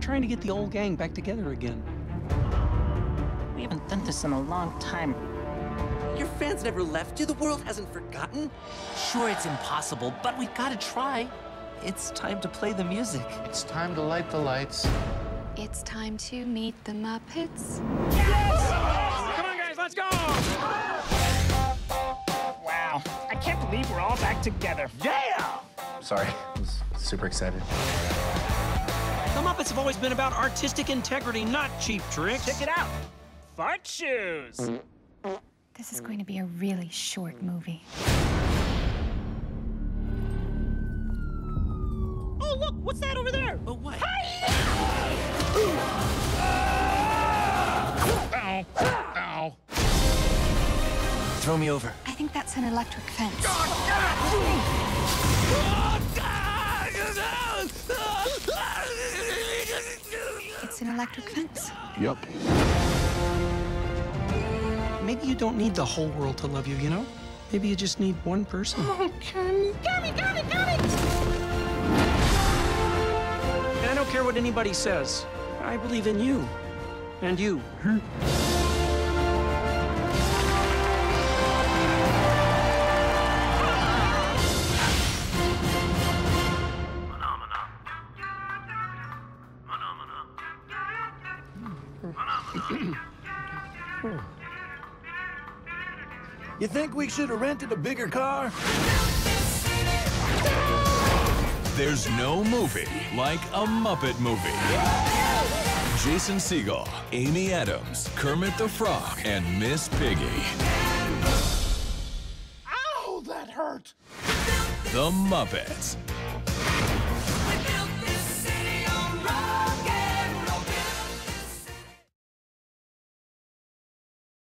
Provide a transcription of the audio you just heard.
trying to get the old gang back together again. We haven't done this in a long time. Your fans never left you. The world hasn't forgotten. Sure, it's impossible, but we've got to try. It's time to play the music. It's time to light the lights. It's time to meet the Muppets. Yes! Come on, guys, let's go! Wow, I can't believe we're all back together. Yeah! Sorry, I was super excited. The Muppets have always been about artistic integrity, not cheap tricks. Check it out. Fart shoes. This is going to be a really short movie. Oh, look, what's that over there? Oh, what? Ow. Ow. Throw me over. I think that's an electric fence. It's an electric fence. Yup. Maybe you don't need the whole world to love you, you know? Maybe you just need one person. Oh, Kermit. Got it! And I don't care what anybody says. I believe in you. And you. You think we should have rented a bigger car? There's no movie like a Muppet movie. Jason Segel, Amy Adams, Kermit the Frog, and Miss Piggy. Ow, that hurt. The Muppets.